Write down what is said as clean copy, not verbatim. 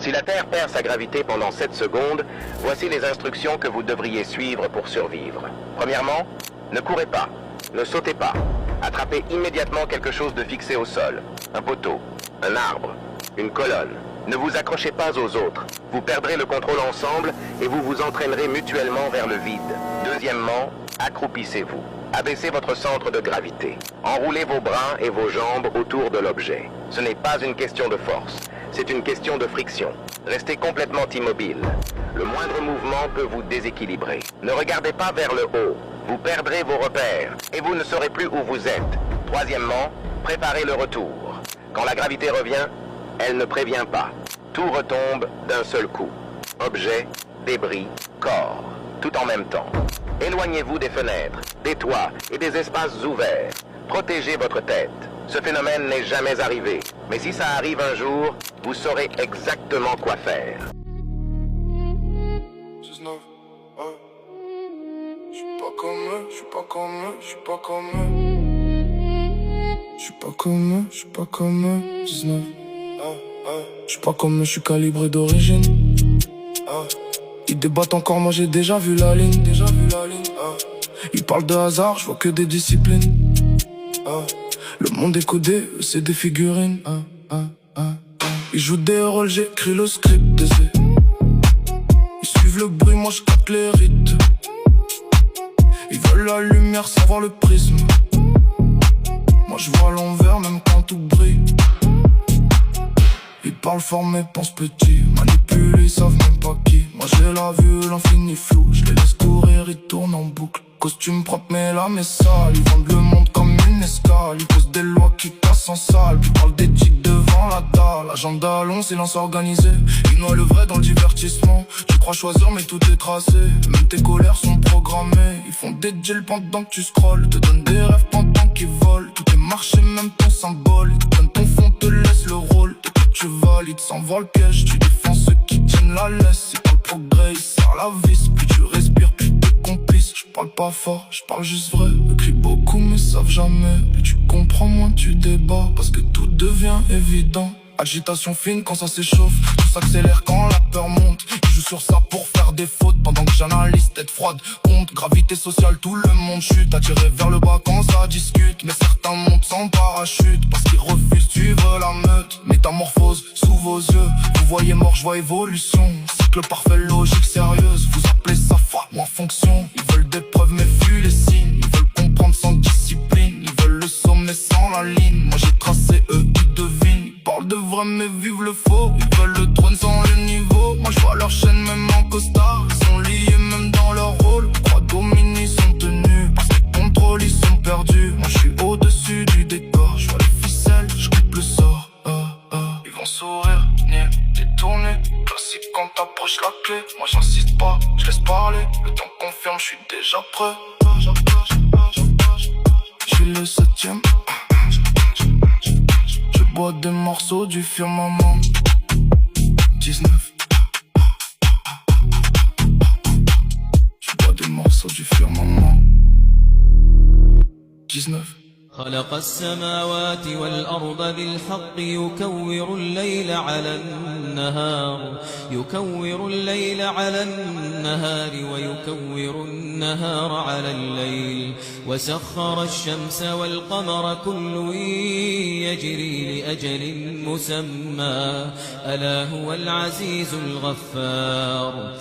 Si la Terre perd sa gravité pendant 7 secondes, voici les instructions que vous devriez suivre pour survivre. Premièrement, ne courez pas, ne sautez pas. Attrapez immédiatement quelque chose de fixé au sol. Un poteau, un arbre, une colonne. Ne vous accrochez pas aux autres. Vous perdrez le contrôle ensemble et vous vous entraînerez mutuellement vers le vide. Deuxièmement, accroupissez-vous. Abaissez votre centre de gravité. Enroulez vos bras et vos jambes autour de l'objet. Ce n'est pas une question de force, c'est une question de friction. Restez complètement immobile. Le moindre mouvement peut vous déséquilibrer. Ne regardez pas vers le haut. Vous perdrez vos repères et vous ne saurez plus où vous êtes. Troisièmement, préparez le retour. Quand la gravité revient, elle ne prévient pas. Tout retombe d'un seul coup. Objets, débris, corps, tout en même temps. Éloignez-vous des fenêtres, des toits et des espaces ouverts. Protégez votre tête. Ce phénomène n'est jamais arrivé. Mais si ça arrive un jour, vous saurez exactement quoi faire. Je suis pas comme eux, je suis pas comme eux, je suis pas comme eux. Je suis pas comme eux, je suis pas comme eux. 19. Je suis pas comme eux, je suis calibré d'origine. Ils débattent encore, moi j'ai déjà vu la ligne, Ils parlent de hasard, je vois que des disciplines. Le monde est codé, eux, c'est des figurines. Ils jouent des rôles, j'écris le script. Ils suivent le bruit, moi je capte les rites. Ils veulent la lumière, savoir le prisme. Moi je vois l'envers même quand tout brille. Ils parlent fort mais pensent petit. Manipulent, ils savent même pas qui. Moi j'ai la vue, l'infini flou. Je les laisse courir, ils tournent en boucle. Costume propre mais l'âme est sale. Ils vendent le monde comme une escale. Ils posent des lois qui passent en salle. Puis parlent d'éthique devant la dalle. Agenda long, silence organisé. Ils noient le vrai dans le divertissement. Tu crois choisir mais tout est tracé. Même tes colères sont programmées. Ils font des deals pendant que tu scrolles. Te donnent des rêves pendant qu'ils volent. Tout est marché, même ton symbole. Ils te donnent ton fond, te laisse le rôle. Tu valides sans voir le piège. Tu défends ceux qui tiennent la laisse. C'est pas le progrès, il serre la vis. Plus tu respires, plus t'es complice. Je parle pas fort, je parle juste vrai. Eux crient beaucoup mais savent jamais. Plus tu comprends, moins tu débats. Parce que tout devient évident. Agitation fine quand ça s'échauffe. Tout s'accélère quand la peur monte. Ils jouent sur ça pour faire des fautes. Pendant que j'analyse tête froide. Compte, gravité sociale, tout le monde chute. Attiré vers le bas quand ça discute. Mais certains montent sans parachute. Parce qu'ils refusent, tu veux la meute. Métamorphose sous vos yeux. Vous voyez mort, je vois évolution. Cycle parfait, logique, sérieuse. Vous appelez ça foi ou en fonction. Ils veulent des preuves mais fuient les signes. Ils veulent comprendre sans discipline. Ils veulent le sommet sans la ligne. Moi j'ai tracé, eux ils devinent. Ils parlent de vrai mais vivent le faux. Ils veulent le trône sans le niveau. Moi je vois leur chaîne même en costard. Ils sont liés même dans leur rôle. Croix dominer, ils sont tenus. Parce que contrôle, ils sont perdus. Moi je suis au-dessus du décor. Je vois les ficelles, je coupe le sort. Ils vont sourire, nier, détourner. Classique quand t'approches la clé. Moi j'insiste pas, je laisse parler. Le temps confirme, je suis déjà prêt. Je suis le 7ème. Je bois des morceaux du firmament. 19. Je bois des morceaux du firmament. 19. خلق السماوات والأرض بالحق يكور الليل على النهار ويكور النهار على الليل وسخر الشمس والقمر كل يجري لأجل مسمى ألا هو العزيز الغفار